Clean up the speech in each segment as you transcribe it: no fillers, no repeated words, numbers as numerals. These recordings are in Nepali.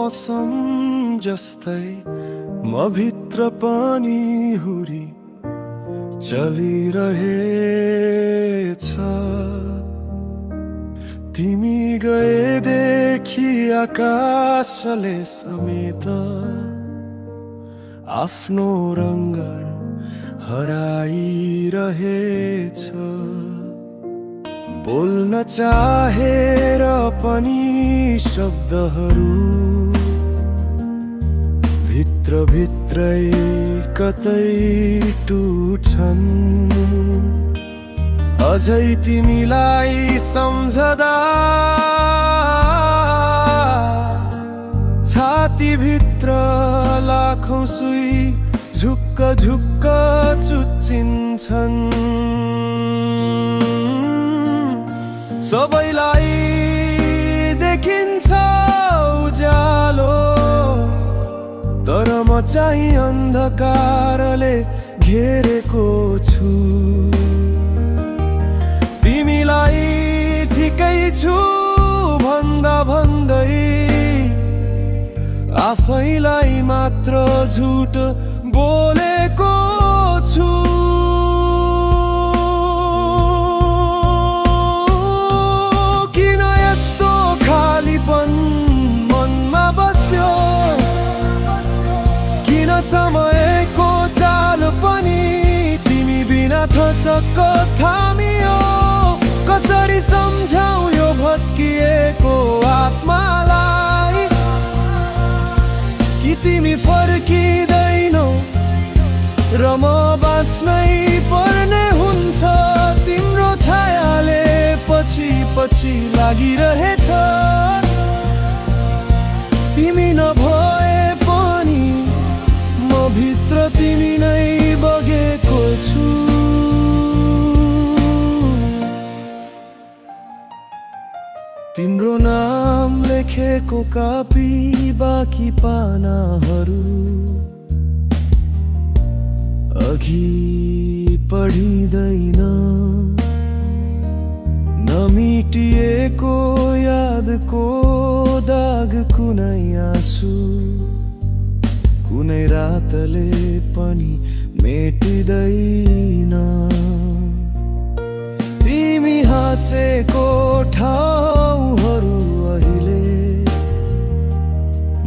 मौसम जस्तै म भित्र पनि हुरी चलिरहेछ। तिमी गएदेखि आकाशले समेत आफ्नो रङ्ग हराइरहेछ। बोल्न चाहेर पनि शब्दहरू भित्रै कतै टुट्छन्। अझै तिमीलाई सम्झदा छाती भित्र लाखौं सुई झुक्क झुक्क चुच्चिन्छन्। सबैलाई देखिन्छ उज्यालो, तर म चाहिँ अन्धकारले घेरेको छु। तिमीलाई ठिकै छु भन्दा भन्दै आफैलाई मात्र झुट बोलेको छु। किन यस्तो खालीपन मनमा बस्यो? किन समयको जाल पनि तिमी बिना थचक्क थामियो? कसरी सम्झाउ यो भत्किएको आत्मालाई कि तिमी फर्किँदैनौ र म बाँच्नै पर्ने हुन्छ। तिम्रो छायाले पछि पछि लागिरहेछ। तिमी नभए पनि म भित्र तिमी नै बगेको छु। तिम्रो नाम लेखेको कापी बाँकी पानाहरू अघि पढिँदैन। नमिटिएको यादको दाग कुनै आँसु कुनै रातले पनि मेटिँदैन। तिमी हाँसेको ठाउँहरू अहिले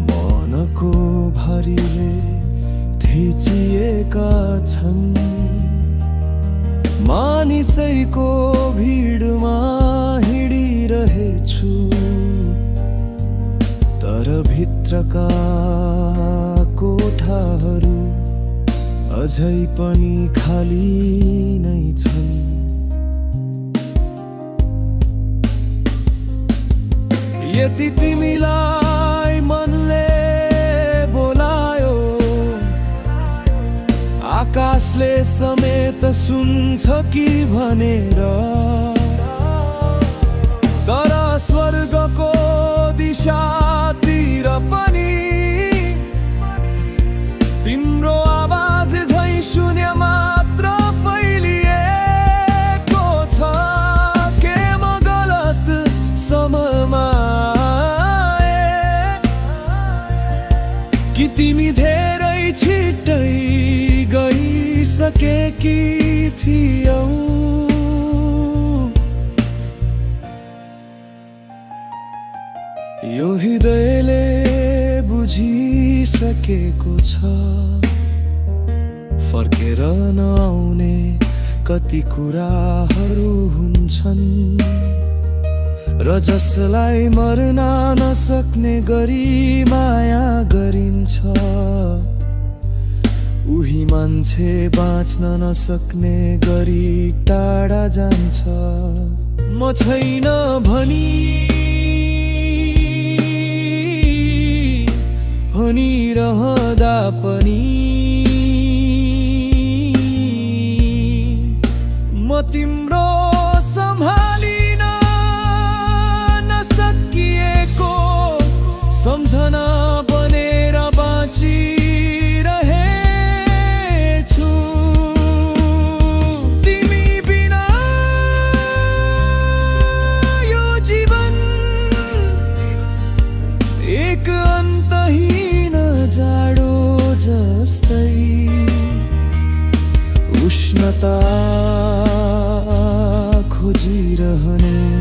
मनको भारीले थिचिएका छन्। मानिसैको भिडमा हिँडिरहेछु, तर भित्रका कोठाहरू अझै पनि खाली नै छन्। यदि तिमीलाई मनले बोलायो, आकाशले समेत सुन्छ कि भनेर, तर स्वर्गको दिशातिर पनि तिम्रो आवाज झै शून्य मात्र फैलिएको छ। के म गलत समयमा कि तिमी धेरै छिट्टै गइसकेकी थियौ? यो हृदयले बुझिसकेको छ, फर्केर नआउने कति कुराहरू हुन्छन् र जसलाई मर्न नसक्ने गरी माया गरिन्छ, उही मान्छे बाँच्न नसक्ने गरी टाढा जान्छ। म छैन भनिरहँदा पनि म तिम्रो सम्हालिन नसकिएको सम्झना बनेर बाँचिरहेछु। तिमी बिना यो जीवन एक अन्त उष्णता खोजिरहने।